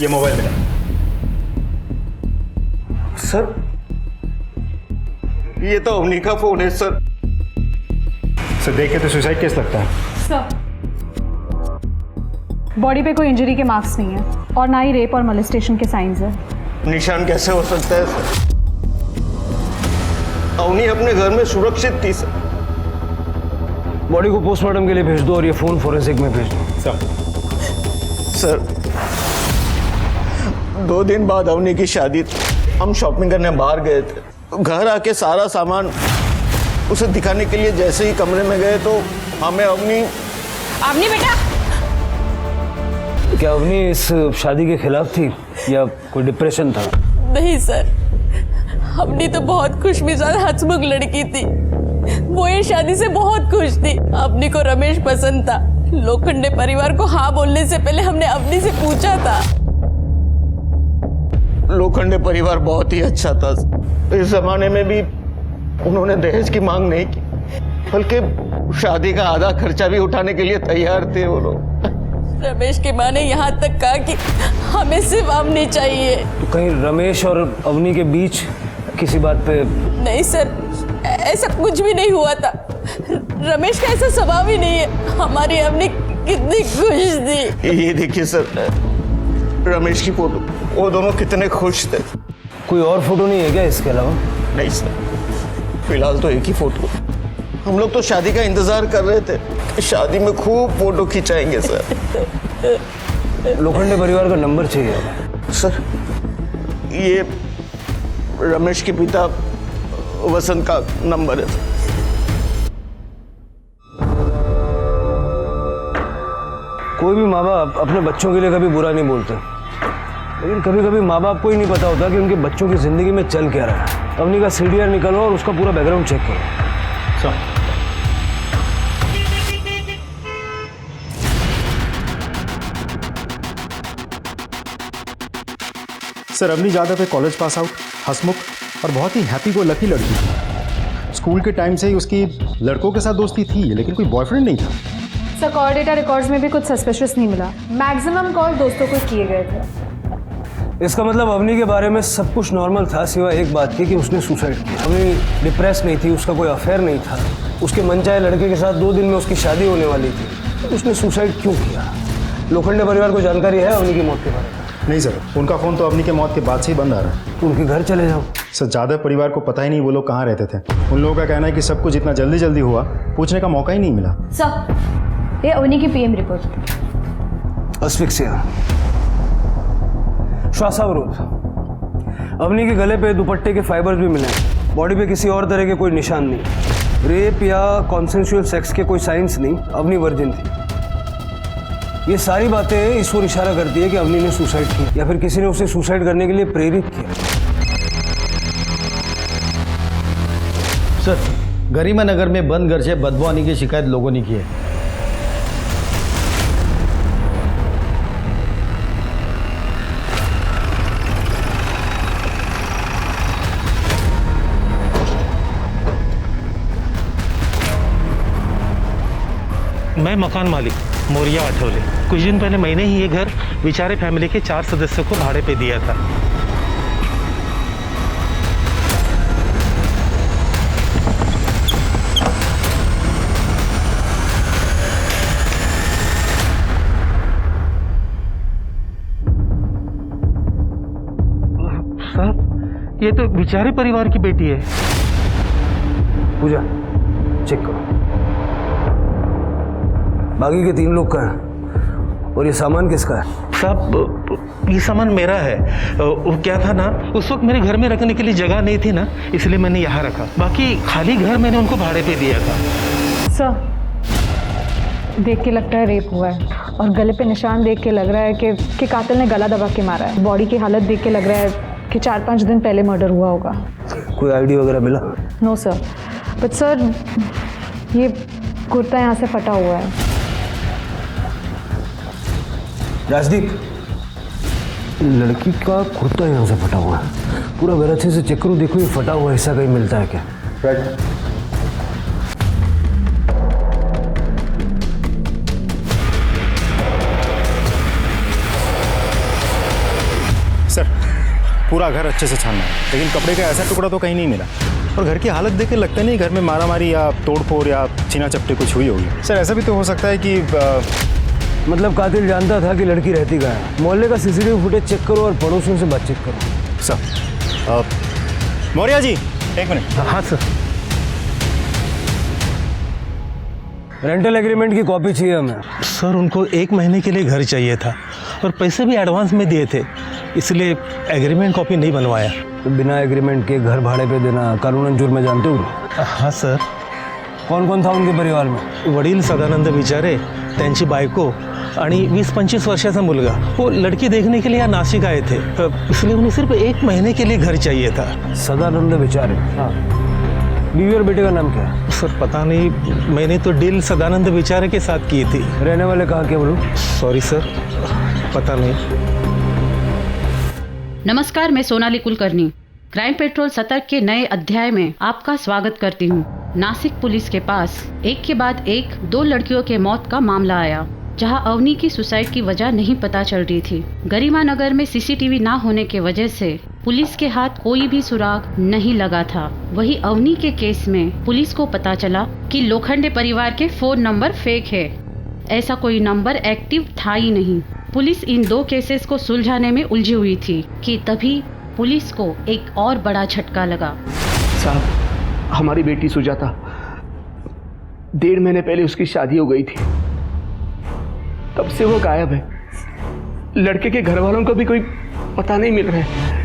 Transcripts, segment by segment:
ये मोबाइल मिला। सर ये तो अवनी का फोन है सर। सर देख के तो सुसाइड केस लगता है। सर बॉडी पे कोई इंजरी के मार्क्स नहीं है और ना ही रेप और मोलेस्टेशन के साइंस है। निशान कैसे हो सकता है सर? अवनी अपने घर में सुरक्षित थी सर। बॉडी को पोस्टमार्टम के लिए भेज दो और ये फोन फोरेंसिक में भेज दो। सर 2 दिन बाद अवनी की शादी थी। हम शॉपिंग करने बाहर गए थे। घर आके सारा सामान उसे दिखाने के लिए जैसे ही कमरे में गए तो हमें अवनी बेटा क्या अवनी इस शादी के खिलाफ थी या कोई डिप्रेशन था? नहीं सर, अवनी तो बहुत खुशमिजाज हंसमुख लड़की थी। वो ये शादी से बहुत खुश थी। अवनी को रमेश पसंद था। लोखंडे परिवार को हाँ बोलने से पहले हमने अवनी से पूछा था। लोखंडे परिवार बहुत ही अच्छा था। इस जमाने में भी उन्होंने दहेज की मांग नहीं की, बल्कि शादी का आधा खर्चा भी उठाने के लिए तैयार थे वो लोग। रमेश की माँ ने यहाँ तक कहा कि हमें सिर्फ अवनी चाहिए। तो कहीं रमेश और अवनी के बीच किसी बात पे? नहीं सर, ऐसा कुछ भी नहीं हुआ था। रमेश का ऐसा स्वभाव ही नहीं है। हमारी अवनी कितनी खुश थी। ये देखिए सर, रमेश की फोटो, वो दोनों कितने खुश थे। कोई और फोटो नहीं है क्या इसके अलावा? नहीं सर, फिलहाल तो एक ही फोटो। हम लोग तो शादी का इंतजार कर रहे थे कि शादी में खूब फोटो खिंचाएंगे सर। लोखंडे परिवार का नंबर चाहिए सर। ये रमेश के पिता वसंत का नंबर है। कोई भी माँ बाप अपने बच्चों के लिए कभी बुरा नहीं बोलते, लेकिन कभी कभी माँ बाप को ही नहीं पता होता कि उनके बच्चों की जिंदगी में चल क्या रहा है। अवनी का सीडीआर निकालो और उसका पूरा बैकग्राउंड चेक करो। सर अवनी यादव है, कॉलेज पास आउट, हंसमुख और बहुत ही हैप्पी गो लकी लड़की थी। स्कूल के टाइम से ही उसकी लड़कों के साथ दोस्ती थी, लेकिन कोई बॉयफ्रेंड नहीं था। सर कॉल डेटा रिकॉर्ड्स में भी कुछ सस्पिशियस नहीं मिला। मैक्सिमम कॉल दोस्तों को किए गए थे। इसका मतलब अवनी के बारे में सब कुछ नॉर्मल था, सिवाय एक बात की कि उसने सुसाइड किया। अवनी डिप्रेस नहीं थी, उसका कोई अफेयर नहीं था। उसके मनचाहे लड़के के साथ 2 दिन में उसकी शादी होने वाली थी। तो उसने सुसाइड क्यों किया? लोखंडे परिवार को जानकारी है अवनी की मौत के बारे में? नहीं सर, उनका फ़ोन तो अवनी के मौत के बाद से ही बंद आ रहा है। तो उनके घर चले जाओ। सर यादव परिवार को पता ही नहीं वो लोग कहाँ रहते थे। उन लोगों का कहना है कि सब कुछ इतना जल्दी जल्दी हुआ, पूछने का मौका ही नहीं मिला। सर ये अवनी की पीएम रिपोर्ट। अस्फिक्सिया, श्वासावरोध। अवनी के गले पे दुपट्टे के फाइबर्स भी मिले हैं। बॉडी पे किसी और तरह के कोई निशान नहीं। रेप या कॉन्सेंशुअल सेक्स के कोई साइंस नहीं। अवनी वर्जिन थी। ये सारी बातें इस ओर इशारा करती है कि अवनी ने सुसाइड किया या फिर किसी ने उसे सुसाइड करने के लिए प्रेरित किया। सर गरिमा नगर में बंद घर से बदबू आने की शिकायत लोगों ने की है। मैं मकान मालिक मोरिया आठवले। कुछ दिन पहले मैंने ही ये घर बेचारे फैमिली के 4 सदस्यों को भाड़े पे दिया था। साहब ये तो बेचारे परिवार की बेटी है। पूजा चेक करो, बाकी के 3 लोग का है और ये सामान किसका है? साहब ये सामान मेरा है। वो क्या था ना, उस वक्त मेरे घर में रखने के लिए जगह नहीं थी ना, इसलिए मैंने यहाँ रखा। बाकी खाली घर मैंने उनको भाड़े पे दिया था। सर देख के लगता है रेप हुआ है और गले पे निशान देख के लग रहा है कि कातिल ने गला दबा के मारा है। बॉडी की हालत देख के लग रहा है कि 4-5 दिन पहले मर्डर हुआ होगा। कोई आईडी वगैरह मिला? नो सर, बट सर ये कुर्ता यहाँ से फटा हुआ है। राजदीप, लड़की का कुर्ता यहाँ से फटा हुआ है। पूरा घर अच्छे से चेक करो, देखो ये फटा हुआ हिस्सा कहीं मिलता है क्या? राइट। सर पूरा घर अच्छे से छानना है, लेकिन कपड़े का ऐसा टुकड़ा तो कहीं नहीं मिला। और घर की हालत देख के लगता नहीं घर में मारामारी या तोड़फोड़ या छीना चपटे कुछ हुई होगी। सर ऐसा भी तो हो सकता है कि मतलब कातिल जानता था कि लड़की रहती कहाँ है। मोहल्ले का सीसीटीवी फुटेज चेक करो और पड़ोसियों से बातचीत करो। सर मौर्या जी एक मिनट। हाँ सर। रेंटल एग्रीमेंट की कॉपी चाहिए हमें। सर उनको 1 महीने के लिए घर चाहिए था और पैसे भी एडवांस में दिए थे, इसलिए एग्रीमेंट कॉपी नहीं बनवाया। तो बिना एग्रीमेंट के घर भाड़े पे देना कानूनन जुर्म है, जानते हो? हाँ सर। कौन कौन था उनके परिवार में? वडील सदानंद विचारे, त्यांची बायको आणि 20-25 वर्षाचा मुलगा। वो लड़की देखने के लिए यहाँ नासिक आए थे, इसलिए उन्हें सिर्फ 1 महीने के लिए घर चाहिए था। सदानंद विचारे। हाँ। बीवी और बेटे का नाम क्या है? सर पता नहीं, मैंने तो डील सदानंद विचारे के साथ की थी। रहने वाले कहाँ के बोलो? सॉरी सर, पता नहीं। नमस्कार, मैं सोनाली कुलकर्णी क्राइम पेट्रोल सतर्क के नए अध्याय में आपका स्वागत करती हूँ। नासिक पुलिस के पास एक के बाद एक 2 लड़कियों के मौत का मामला आया, जहां अवनी की सुसाइड की वजह नहीं पता चल रही थी। गरिमा नगर में सीसीटीवी ना होने के वजह से पुलिस के हाथ कोई भी सुराग नहीं लगा था। वही अवनी के केस में पुलिस को पता चला कि लोखंडे परिवार के फोन नंबर फेक है। ऐसा कोई नंबर एक्टिव था ही नहीं। पुलिस इन 2 केसेस को सुलझाने में उलझी हुई थी कि तभी पुलिस को एक और बड़ा झटका लगा। साहब, हमारी बेटी सुजाता 1.5 महीने पहले उसकी शादी हो गई थी, तब से वो गायब है। लड़के के घर वालों को भी कोई पता नहीं मिल रहा है,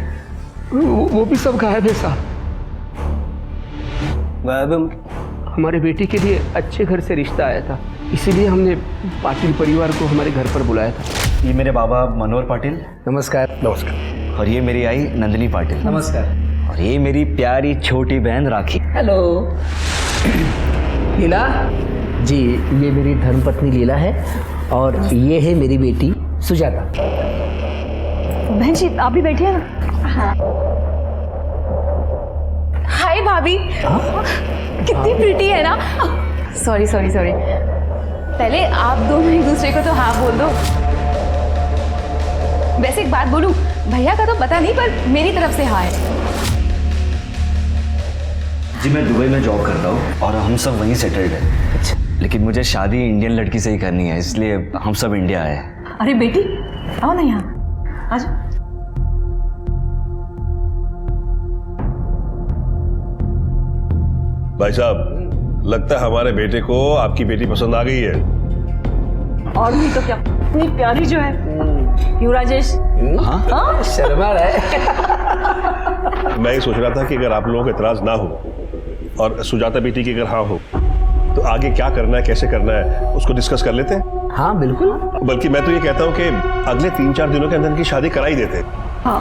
वो भी सब गायब है साहब। गायब है? हमारे बेटी के लिए अच्छे घर से रिश्ता आया था, इसीलिए हमने पाटिल परिवार को हमारे घर पर बुलाया था। ये मेरे बाबा मनोहर पाटिल। नमस्कार। नमस्कार। और ये मेरी आई नंदिनी पाटिल। नमस्कार। और ये मेरी प्यारी छोटी बहन राखी। हेलो। लीला जी, ये मेरी धर्मपत्नी लीला है और ये है मेरी बेटी सुजाता। बहन जी आप भी बैठिए ना। हाँ। हाय भाभी, कितनी प्रिटी है ना। सॉरी सॉरी सॉरी, पहले आप दोनों एक दूसरे को तो हाँ बोल दो। वैसे एक बात बोलूं, भैया का तो पता नहीं पर मेरी तरफ से हाँ है। जी मैं दुबई में जॉब करता हूँ और हम सब वहीं सेटल्ड हैं। अच्छा। लेकिन मुझे शादी इंडियन लड़की से ही करनी है, इसलिए हम सब इंडिया आए। अरे बेटी आओ ना यहाँ, आ जाओ। भाई साहब, लगता है हमारे बेटे को आपकी बेटी पसंद आ गई है। और नहीं तो क्या, इतनी प्यारी जो है। क्यों राजेश? हाँ? शर्मा रहा है। मैं ये सोच रहा था कि अगर आप लोगों को इतराज ना हो और सुजाता बेटी की अगर हाँ हो तो आगे क्या करना है, कैसे करना है, उसको डिस्कस कर लेते हैं। हाँ बिल्कुल। बल्कि मैं तो ये कहता हूँ कि अगले 3-4 दिनों के अंदर इनकी शादी करा ही देते। हाँ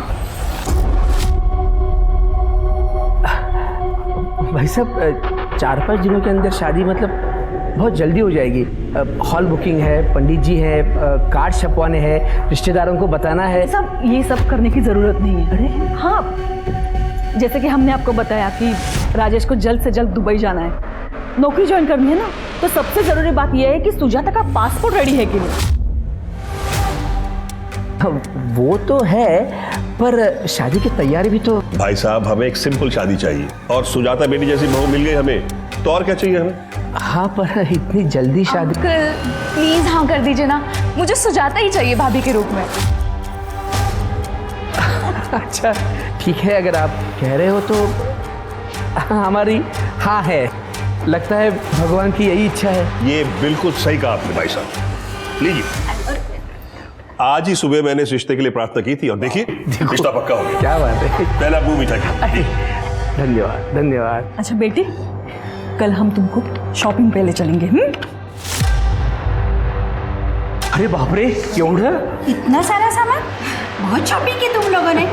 भाई साहब, 4-5 दिनों के अंदर शादी मतलब बहुत जल्दी हो जाएगी। हॉल बुकिंग है, पंडित जी है, कार्ड छपवाने हैं, रिश्तेदारों को बताना है। सब ये सब करने की जरूरत नहीं है। अरे हाँ, जैसे कि हमने आपको बताया कि राजेश को जल्द से जल्द दुबई जाना है, नौकरी ज्वाइन करनी है ना, तो सबसे जरूरी बात यह है कि सुजाता का पासपोर्ट रेडी है कि नहीं। वो तो है, पर शादी की तैयारी भी तो। भाई साहब, हमें एक सिंपल शादी चाहिए और सुजाता बेटी जैसी बहू मिल गई हमें, तो और क्या चाहिए हमें। हाँ, पर इतनी जल्दी शादी। प्लीज हाँ कर दीजिए ना, मुझे सुजाता ही चाहिए भाभी के रूप में। अच्छा ठीक है, अगर आप कह रहे हो तो हमारी हाँ है। लगता है भगवान की यही इच्छा है। ये बिल्कुल सही कहा आपने भाई साहब। लीजिए, आज ही सुबह मैंने इस रिश्ते के लिए प्रार्थना की थी और देखिए रिश्ता पक्का हो गया। क्या बात है। पहला मुंह मीठा किया। धन्यवाद धन्यवाद। अच्छा बेटी, कल हम तुमको शॉपिंग पे ले चलेंगे। अरे बाप रे, एवढं? इतना सारा सामान? बहुत शॉपिंग की तुम लोगों ने।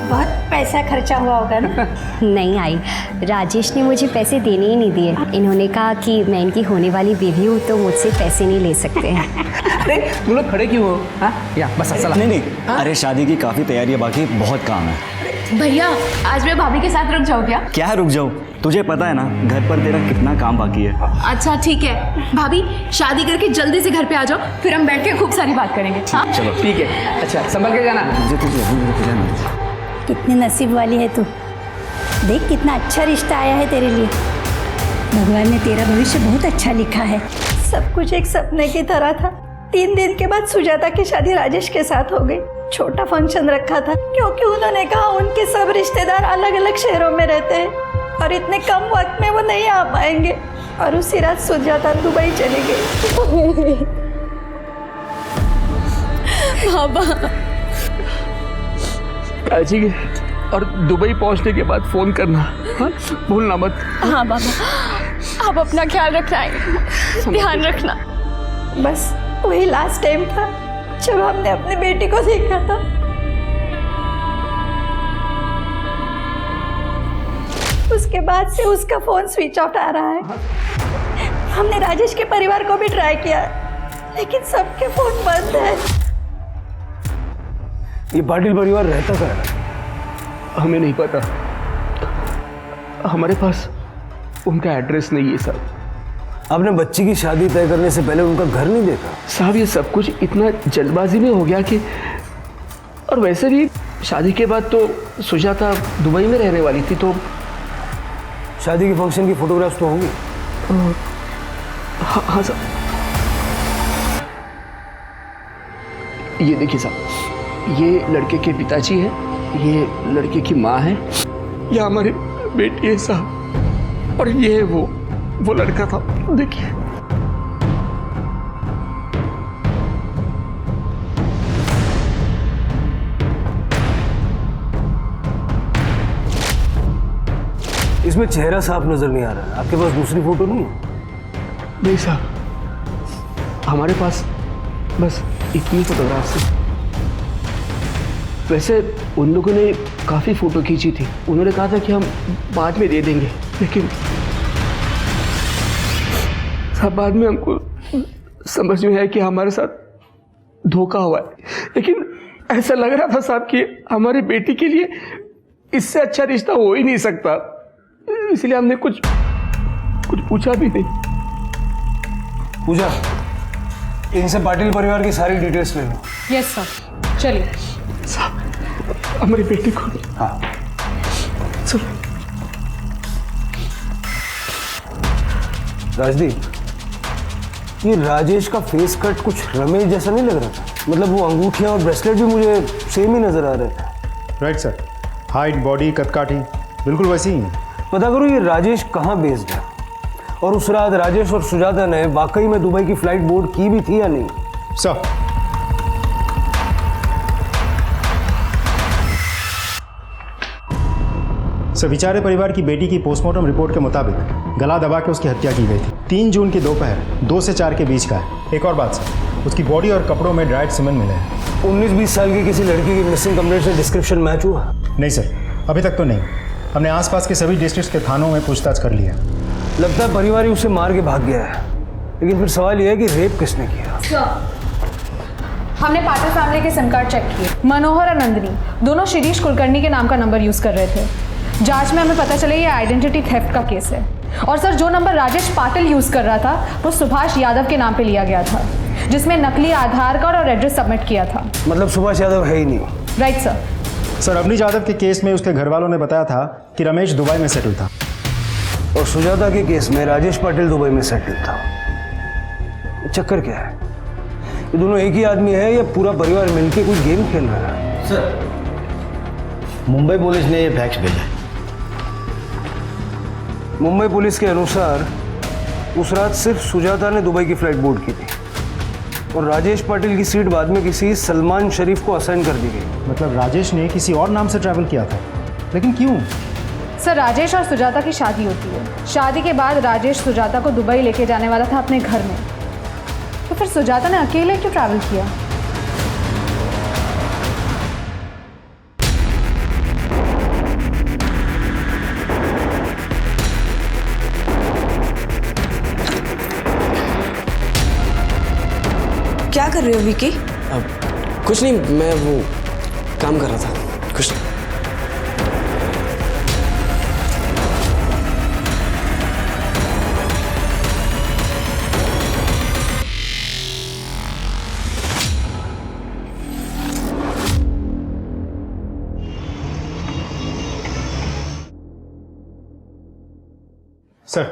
बहुत पैसा खर्चा हुआ होगा ना? नहीं आई, राजेश ने मुझे पैसे देने ही नहीं दिए। इन्होंने कहा कि मैं इनकी होने वाली बीवी हूँ तो मुझसे पैसे नहीं ले सकते हैं। अरे तुम लोग खड़े क्यों हो? हाँ या बस चला। नहीं, अरे शादी की काफी तैयारी है, बाकी बहुत काम है। भैया आज मैं भाभी के साथ रुक जाऊँ क्या? क्या रुक जाऊँ? तुझे पता है ना घर पर तेरा कितना काम बाकी है। अच्छा ठीक है भाभी, शादी करके जल्दी से घर पे आ जाओ, फिर हम बैठ के खूब सारी बात करेंगे। हाँ चलो ठीक है। अच्छा संभल के जाना। कितनी नसीब वाली है तू। देख कितना अच्छा रिश्ता आया है तेरे लिए। भगवान ने तेरा भविष्य बहुत अच्छा लिखा है। सब कुछ एक सपने की तरह था। 3 दिन के बाद सुजाता की शादी राजेश के साथ हो गई। छोटा फंक्शन रखा था क्योंकि उन्होंने कहा उनके सब रिश्तेदार अलग अलग शहरों में रहते हैं और इतने कम वक्त में वो नहीं आ पाएंगे। और उसी रात सुजाता दुबई चली गई। बाबा काजी के और दुबई पहुंचने के बाद फोन करना, हाँ? भूलना मत। हाँ बाबा, आप अपना ख्याल रखना, ध्यान रखना। बस वही लास्ट टाइम था जब हमने अपनी बेटी को देखा था। उसके बाद से उसका फोन स्विच ऑफ आ रहा है। हमने राजेश के परिवार को भी ट्राई किया लेकिन सबके फोन बंद है। ये पाटिल परिवार रहता कहाँ है? हमें नहीं पता, हमारे पास उनका एड्रेस नहीं है साहब। आपने बच्ची की शादी तय करने से पहले उनका घर नहीं देखा? साहब ये सब कुछ इतना जल्दबाजी में हो गया कि, और वैसे भी शादी के बाद तो सुजाता दुबई में रहने वाली थी, तो शादी के फंक्शन की फोटोग्राफ्स तो होंगी। हाँ साहब, ये देखिए साहब, ये लड़के के पिताजी हैं, ये लड़के की माँ है, ये हमारी बेटी है साहब, और ये वो लड़का था, देखिए। इसमें चेहरा साफ नजर नहीं आ रहा है। आपके पास दूसरी फोटो नहीं है? नहीं साहब, हमारे पास बस इतनी फोटोग्राफ्स है। वैसे उन लोगों ने काफ़ी फ़ोटो खींची थी, उन्होंने कहा था कि हम बाद में दे देंगे, लेकिन सब बाद में हमको समझ में आया कि हमारे साथ धोखा हुआ है। लेकिन ऐसा लग रहा था साहब कि हमारी बेटी के लिए इससे अच्छा रिश्ता हो ही नहीं सकता, इसलिए हमने कुछ पूछा भी नहीं। पूजा, इनसे पाटिल परिवार की सारी डिटेल्स ले लो। यस सर, चलिए। साहब हमारी बेटी को, हाँ चलो। राजदीप, ये राजेश का फेस कट कुछ रमेश जैसा नहीं लग रहा था? मतलब वो अंगूठियां और ब्रेसलेट भी मुझे सेम ही नजर आ रहे थे। राइट सर, हाइट, बॉडी, कदकाठी बिल्कुल वैसी ही है। पता करो ये राजेश कहाँ बेस्ड है, और उस रात राजेश और सुजाता ने वाकई में दुबई की फ्लाइट बोर्ड की भी थी या नहीं? सर विचारे परिवार की बेटी की पोस्टमार्टम रिपोर्ट के मुताबिक गला दबा के उसकी हत्या की गई थी। 3 जून की दोपहर 2 से 4 के बीच का है। एक और बात सर, उसकी बॉडी और कपड़ों में ड्राइड सीमेंट मिले हैं। 19-20 साल की किसी लड़की की मिसिंग कंप्लेंट से डिस्क्रिप्शन मैच हुआ? नहीं सर, अभी तक तो नहीं। हमने आसपास के सभी डिस्ट्रिक्ट के थानों में पूछताछ कर लिया। लगता है परिवार ही उसे मार के भाग गया है, लेकिन फिर सवाल यह है कि रेप किसने किया? हमने पाटिल फैमिली के सिम कार्ड चेक किए। मनोहर और नंदिनी दोनों शिरीष कुलकर्णी के नाम का नंबर यूज कर रहे थे। जांच में हमें पता चला ये आइडेंटिटी थेफ्ट का केस है। और सर, जो नंबर राजेश पाटिल यूज कर रहा था वो सुभाष यादव के नाम पे लिया गया था, जिसमें नकली आधार कार्ड और एड्रेस सबमिट किया था। मतलब सुभाष यादव है ही नहीं? Right sir. Sir, Avni Yadav के केस में उसके घर वालों ने बताया था कि रमेश दुबई में सेटल था, और सुजाता के केस में राजेश पाटिल दुबई में सेटल था। चक्कर क्या है? ये दोनों एक ही आदमी है या पूरा परिवार मिलकर कोई गेम खेल रहा है? सर, मुंबई पुलिस ने ये फैक्स भेजा है। मुंबई पुलिस के अनुसार उस रात सिर्फ सुजाता ने दुबई की फ्लाइट बोर्ड की थी, और राजेश पाटिल की सीट बाद में किसी सलमान शरीफ को असाइन कर दी गई। मतलब राजेश ने किसी और नाम से ट्रैवल किया था, लेकिन क्यों? सर, राजेश और सुजाता की शादी होती है। शादी के बाद राजेश सुजाता को दुबई लेके जाने वाला था अपने घर में, तो फिर सुजाता ने अकेले क्यों ट्रैवल किया? क्या कर रहे हो विकी? कुछ नहीं, मैं वो काम कर रहा था। कुछ नहीं। सर,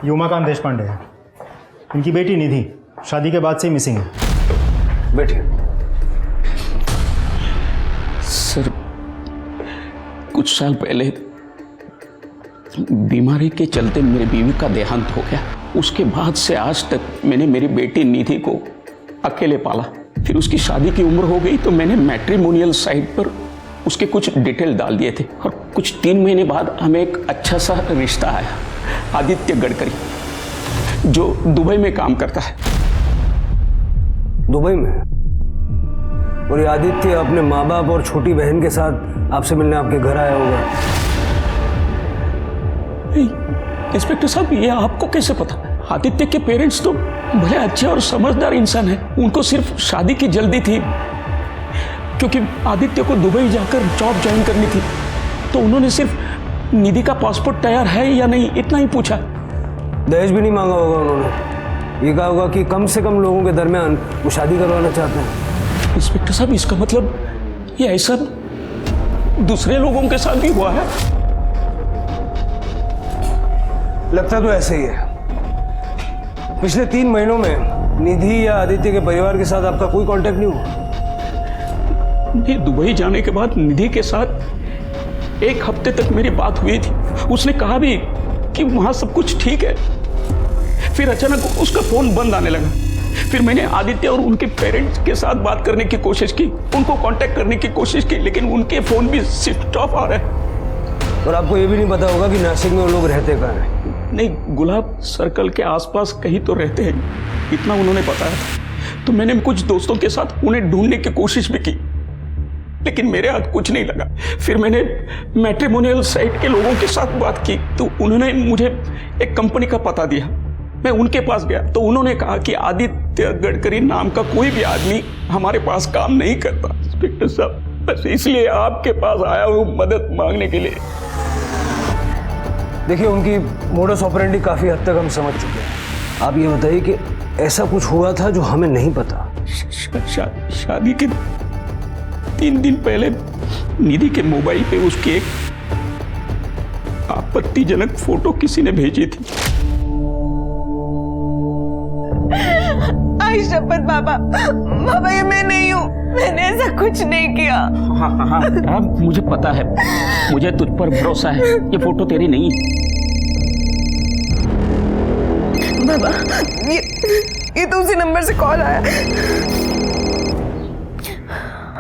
ये उमाकांत देश पांडे है। इनकी बेटी निधि शादी के बाद से ही मिसिंग है। बैठिए। सर, कुछ साल पहले बीमारी के चलते मेरी बीवी का देहांत हो गया। उसके बाद से आज तक मैंने मेरी बेटी निधि को अकेले पाला। फिर उसकी शादी की उम्र हो गई तो मैंने मैट्रिमोनियल साइट पर उसके कुछ डिटेल डाल दिए थे और कुछ 3 महीने बाद हमें एक अच्छा सा रिश्ता आया। आदित्य गडकरी, जो दुबई में काम करता है। दुबई में? और ये आदित्य अपने माँ बाप और छोटी बहन के साथ आपसे मिलने आपके घर आया होगा? इंस्पेक्टर साहब, ये आपको कैसे पता? आदित्य के पेरेंट्स तो भले अच्छे और समझदार इंसान हैं। उनको सिर्फ शादी की जल्दी थी, क्योंकि आदित्य को दुबई जाकर जॉब ज्वाइन करनी थी। तो उन्होंने सिर्फ निधि का पासपोर्ट तैयार है या नहीं, इतना ही पूछा। दहेज भी नहीं मांगा होगा उन्होंने? ये कहा होगा कि कम से कम लोगों के दरमियान वो शादी करवाना चाहते हैं। इंस्पेक्टर साहब, इसका मतलब ये ऐसा दूसरे लोगों के साथ भी हुआ है? लगता तो ऐसे ही है। पिछले 3 महीनों में निधि या आदित्य के परिवार के साथ आपका कोई कांटेक्ट नहीं हुआ? दुबई जाने के बाद निधि के साथ 1 हफ्ते तक मेरी बात हुई थी। उसने कहा भी कि वहां सब कुछ ठीक है। फिर अचानक उसका फोन बंद आने लगा। फिर मैंने आदित्य और उनके पेरेंट्स के साथ बात करने की कोशिश की, उनको कांटेक्ट करने की कोशिश की, लेकिन उनके फोन भी स्विच ऑफ आ रहे हैं। और आपको ये भी नहीं पता होगा कि नासिक में वो लोग रहते कहाँ हैं? नहीं, गुलाब सर्कल के आसपास कहीं तो रहते हैं, इतना उन्होंने बताया था। तो मैंने कुछ दोस्तों के साथ उन्हें ढूंढने की कोशिश भी की, लेकिन मेरे हाथ कुछ नहीं लगा। फिर मैंने मैट्रिमोनियल साइट के लोगों के साथ बात की, तो उन्होंने मुझे एक कंपनी का पता दिया। मैं उनके पास गया तो उन्होंने कहा कि आदित्य गडकरी नाम का कोई भी आदमी हमारे पास काम नहीं करता। इंस्पेक्टर साहब, बस इसलिए आपके पास आया हूँ मदद मांगने के लिए। देखिए, उनकी मोडस ऑपरेंडी काफी हद तक हम समझ चुके हैं। आप ये बताइए कि ऐसा कुछ हुआ था जो हमें नहीं पता? शादी के 3 दिन पहले निधि के मोबाइल पे उसकी एक आपत्तिजनक फोटो किसी ने भेजी थी। आई शपथ बाबा, बाबा ये मैं नहीं हूँ, मैंने ऐसा कुछ नहीं किया। हाँ, मुझे पता है, मुझे तुझ पर भरोसा है। ये फोटो तेरी नहीं है। बाबा, ये तो उसी नंबर से कॉल आया।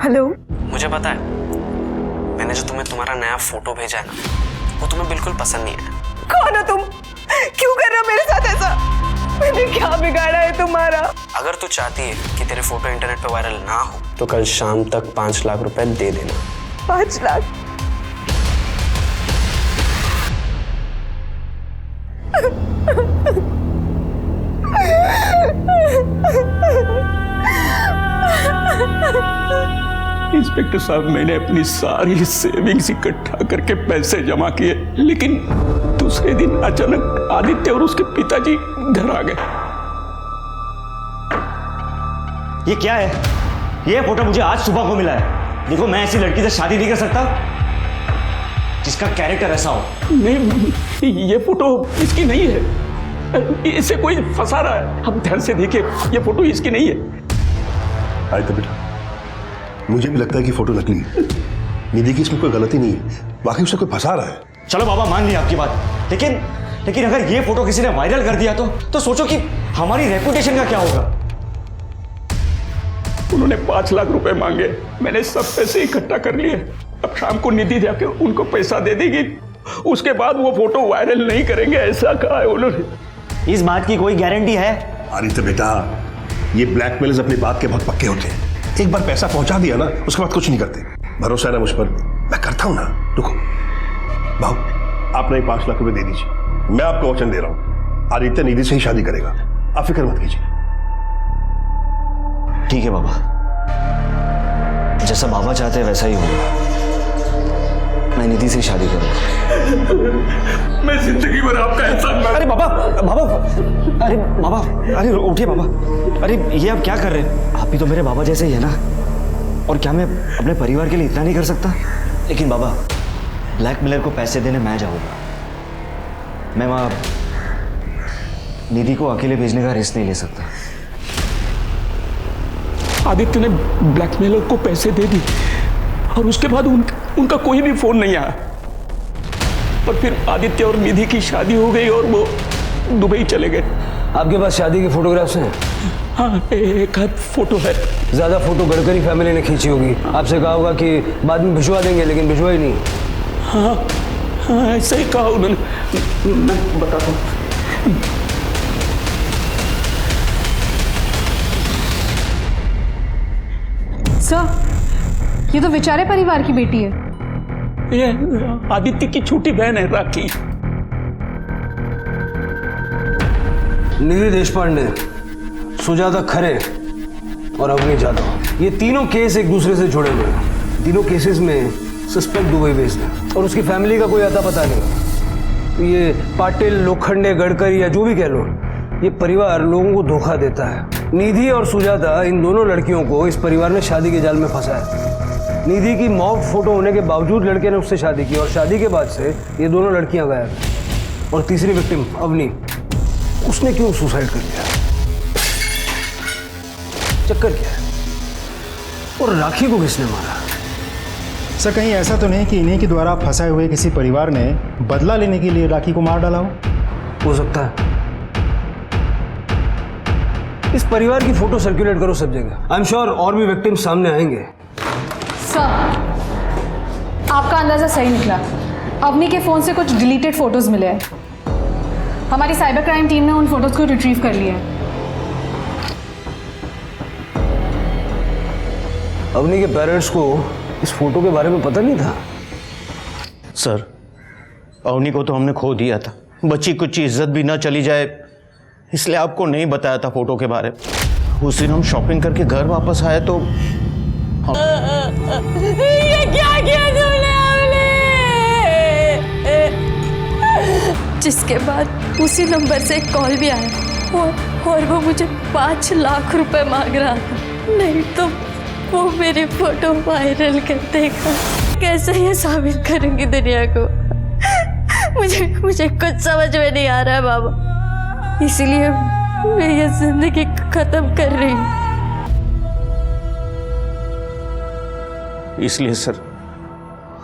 हेलो। मुझे पता है, मैंने जो तुम्हें तुम्हारा नया फोटो भेजा है ना, वो तुम्हें बिल्कुल पसंद नहीं आया। कौन हो तुम? क्यों कर रहे हो मेरे साथ ऐसा? मैंने क्या बिगाड़ा है तुम्हारा? अगर तू चाहती है कि तेरे फोटो इंटरनेट पे वायरल ना हो तो कल शाम तक 5 लाख रुपए दे देना। 5 लाख? इंस्पेक्टर साहब, मैंने अपनी सारी सेविंग्स इकट्ठा करके पैसे जमा किए, लेकिन दूसरे दिन अचानक आदित्य और उसके पिताजी घर आ गए। ये क्या है? ये फोटो मुझे आज सुबह को मिला है। देखो, मैं ऐसी लड़की से शादी नहीं कर सकता जिसका कैरेक्टर ऐसा हो। नहीं, ये फोटो इसकी नहीं है। इसे कोई फंसा रहा है। आप ध्यान से देखिए, ये फोटो इसकी नहीं है। आए तो बेटा, मुझे भी लगता है कि फोटो नकली है। निधि की इसमें कोई गलती नहीं है, बाकी उसे कोई फंसा रहा है। चलो बाबा, मान लिया आपकी बात, लेकिन अगर ये फोटो किसी ने वायरल कर दिया तो सोचो कि हमारी रेपुटेशन का क्या होगा। उन्होंने 5 लाख रुपए मांगे, मैंने सब पैसे इकट्ठा कर लिए। अब शाम को निधि जाके उनको पैसा दे देगी, उसके बाद वो फोटो वायरल नहीं करेंगे, ऐसा कहा है उन्होंने। इस बात की कोई गारंटी है? अरे तो बेटा, ये ब्लैकमेलर्स अपनी बात के बहुत पक्के होते हैं। एक बार पैसा पहुंचा दिया ना, उसके बाद कुछ नहीं करते। भरोसा है ना मुझ पर? मैं करता हूं ना। रुको बाबू, आप नहीं 5 लाख रुपए दे दीजिए। मैं आपको वचन दे रहा हूं, आदित्य निधि से ही शादी करेगा। आप फिक्र मत कीजिए। ठीक है बाबा, जैसा बाबा चाहते हैं वैसा ही होगा। मैं निधि से शादी करूंगा। मैं जिंदगी भर आपका एहसान। अरे बाबा, अरे उठिए बाबा। अरे ये आप क्या कर रहे हैं? आप भी तो मेरे बाबा जैसे ही है ना। और क्या मैं अपने परिवार के लिए इतना नहीं कर सकता? लेकिन बाबा, ब्लैकमेलर को पैसे देने मैं जाऊंगा। मैं वहां निधि को अकेले भेजने का रिस्क नहीं ले सकता। आदित्य ने ब्लैकमेलर को पैसे दे दी और उसके बाद उनका कोई भी फोन नहीं आया। पर फिर आदित्य और निधि की शादी हो गई और वो दुबई चले गए। आपके पास शादी के फोटोग्राफ्स हैं? हाँ, एक आध फोटो है। ज़्यादा फोटो गडकरी फैमिली ने खींची होगी। आपसे कहा होगा कि बाद में भिजवा देंगे, लेकिन भिजवा ही नहीं। हाँ हाँ, ऐसा ही कहा उन्होंने। मैं बताता हूँ। सर, ये तो बेचारे परिवार की बेटी है। ये आदित्य की छोटी बहन है राखी। निधि देशपांडे, सुजाता खरे और अवनी जाधव, ये तीनों केस एक दूसरे से जुड़े हुए हैं। तीनों केसेस में सस्पेक्ट दुबई बेस्ड है और उसकी फैमिली का कोई अता पता नहीं। ये पाटिल, लोखंडे, गडकरी या जो भी कह लो, ये परिवार लोगों को धोखा देता है। निधि और सुजाता, इन दोनों लड़कियों को इस परिवार ने शादी के जाल में फंसाया। निधि की मॉब फोटो होने के बावजूद लड़के ने उससे शादी की और शादी के बाद से ये दोनों लड़कियां गायब। और तीसरी विक्टिम अवनी, उसने क्यों सुसाइड कर लिया? चक्कर क्या है? और राखी को किसने मारा? सर, कहीं ऐसा तो नहीं कि इन्हीं के द्वारा फंसाए हुए किसी परिवार ने बदला लेने के लिए राखी को मार डाला हो सकता है। इस परिवार की फोटो सर्कुलेट करो सब जगह। आई एम श्योर और भी विक्टिम सामने आएंगे। सर, आपका अंदाजा सही निकला। अवनी के फोन से कुछ डिलीटेड फोटोज मिले हैं। हमारी साइबर क्राइम टीम ने उन फोटोज को रिट्रीव कर लिया है। अवनी के पेरेंट्स को इस फोटो के बारे में पता नहीं था? सर, अवनी को तो हमने खो दिया था। बच्ची कुछ इज्जत भी ना चली जाए, इसलिए आपको नहीं बताया था फोटो के बारे में। उस दिन हम शॉपिंग करके घर वापस आए तो ये क्या किया तुमने अवनी? जिसके बाद उसी नंबर से एक कॉल भी आया और वो मुझे 5 लाख रुपए मांग रहा था। नहीं तो वो मेरी फोटो वायरल कर देगा। कैसे ये साबित करूंगी दुनिया को? मुझे कुछ समझ में नहीं आ रहा है बाबा, इसीलिए मैं ये जिंदगी खत्म कर रही हूँ। इसलिए सर,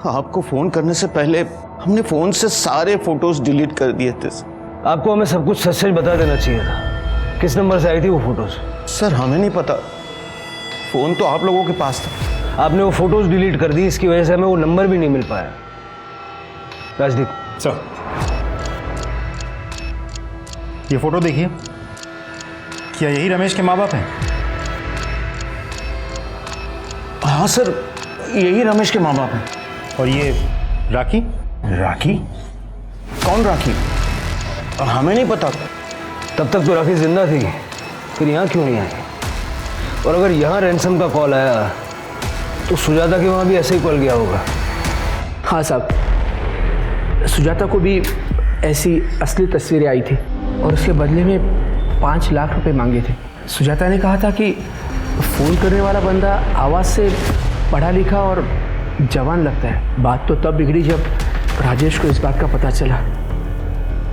आपको फोन करने से पहले हमने फोन से सारे फोटोज डिलीट कर दिए थे। आपको हमें सब कुछ सच सच बता देना चाहिए था। किस नंबर से आई थी वो फोटोज? सर, हमें नहीं पता, फोन तो आप लोगों के पास था। आपने वो फोटोज डिलीट कर दी, इसकी वजह से हमें वो नंबर भी नहीं मिल पाया। राजदीप सर, ये फोटो देखिए, क्या यही रमेश के माँ बाप हैं? हाँ सर, यही रमेश के माँ बाप हैं। और ये राखी? राखी? कौन राखी? हमें नहीं पता। तब तक तो राखी जिंदा थी, फिर यहाँ क्यों नहीं आई? और अगर यहाँ रैंसम का कॉल आया तो सुजाता के वहाँ भी ऐसे ही कॉल गया होगा। हाँ साहब, सुजाता को भी ऐसी असली तस्वीरें आई थी और उसके बदले में 5 लाख रुपए मांगे थे। सुजाता ने कहा था कि फ़ोन करने वाला बंदा आवाज़ से पढ़ा लिखा और जवान लगता है। बात तो तब बिगड़ी जब राजेश को इस बात का पता चला।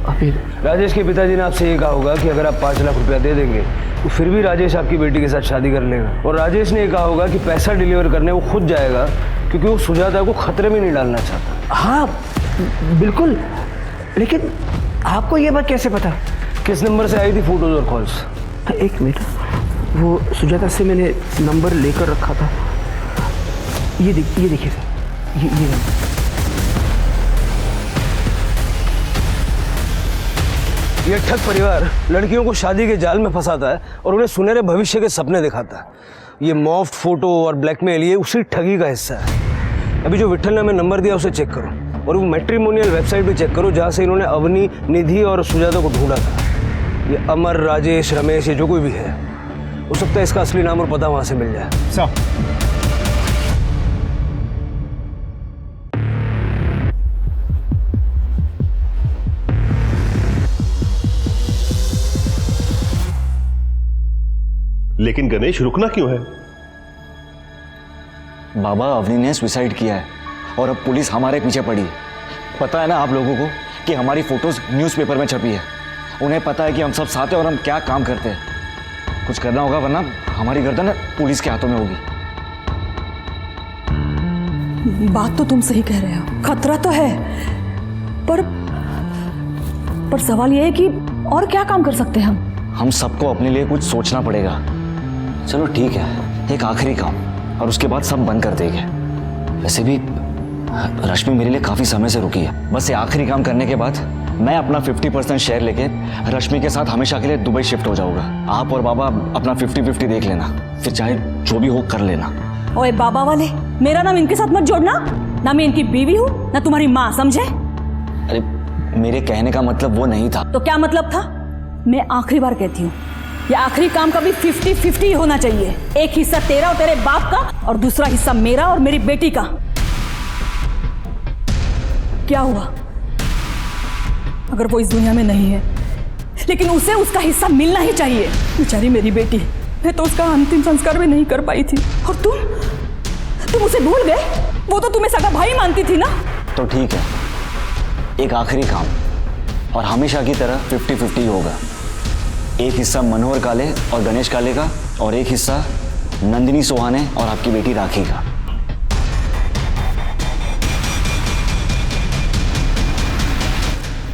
अभी राजेश के पिताजी ने आपसे ये कहा होगा कि अगर आप 5 लाख रुपया दे देंगे तो फिर भी राजेश आपकी बेटी के साथ शादी कर लेगा। और राजेश ने ये कहा होगा कि पैसा डिलीवर करने वो खुद जाएगा, क्योंकि वो सुजाता को खतरे में नहीं डालना चाहता। हाँ बिल्कुल, लेकिन आपको ये बात कैसे पता? किस नंबर से आई थी फोटोज और कॉल्स? एक मिनट, वो सुजाता से मैंने नंबर लेकर रखा था। ये देखिए सर, ये ये ठग परिवार लड़कियों को शादी के जाल में फंसाता है और उन्हें सुनहरे भविष्य के सपने दिखाता है। ये मॉफ्ड फोटो और ब्लैकमेल, ये उसी ठगी का हिस्सा है। अभी जो विठल ने हमें नंबर दिया उसे चेक करो और वो मैट्रिमोनियल वेबसाइट भी चेक करो जहाँ से इन्होंने अवनी, निधि और सुजाता को ढूंढा था। ये अमर, राजेश, रमेश, ये जो कोई भी है, हो सकता है इसका असली नाम और पता वहाँ से मिल जाए। लेकिन गणेश, रुकना क्यों है? बाबा, अवनी ने सुसाइड किया है और अब पुलिस हमारे पीछे पड़ी है। पता है ना आप लोगों को कि हमारी फोटोज न्यूज़पेपर में छपी है। उन्हें पता है कि हम सब साथ हैं और हम क्या काम करते हैं। कुछ करना होगा वरना हमारी गर्दन पुलिस के हाथों में होगी। बात तो तुम सही कह रहे हो, खतरा तो है, पर सवाल यह है कि और क्या काम कर सकते हैं हम सबको अपने लिए कुछ सोचना पड़ेगा। चलो ठीक है, एक आखिरी काम और उसके बाद सब बंद कर देंगे। वैसे भी रश्मि मेरे लिए काफी समय से रुकी है। बस ये आखिरी काम करने के बाद मैं अपना 50% शेयर लेके रश्मि के साथ हमेशा के लिए दुबई शिफ्ट हो जाऊंगा। आप और बाबा अपना 50-50 देख लेना, फिर चाहे जो भी हो कर लेना। ओए बाबा वाले, मेरा नाम इनके साथ मत जोड़ना। ना मैं इनकी बीवी हूँ ना तुम्हारी माँ, समझे? अरे मेरे कहने का मतलब वो नहीं था। तो क्या मतलब था? मैं आखिरी बार कहती हूँ, ये आखिरी काम का भी 50-50 होना चाहिए। एक हिस्सा तेरा और तेरे बाप का और दूसरा हिस्सा मेरा और मेरी बेटी का। क्या हुआ अगर वो इस दुनिया में नहीं है, लेकिन उसे उसका हिस्सा मिलना ही चाहिए। बेचारी मेरी बेटी, मैं तो उसका अंतिम संस्कार भी नहीं कर पाई थी और तुम उसे भूल गए। वो तो तुम्हें सगा भाई मानती थी ना। तो ठीक है, एक आखिरी काम और हमेशा की तरह 50-50 होगा। एक हिस्सा मनोहर काले और गणेश काले का और एक हिस्सा नंदिनी सोहाने और आपकी बेटी राखी का।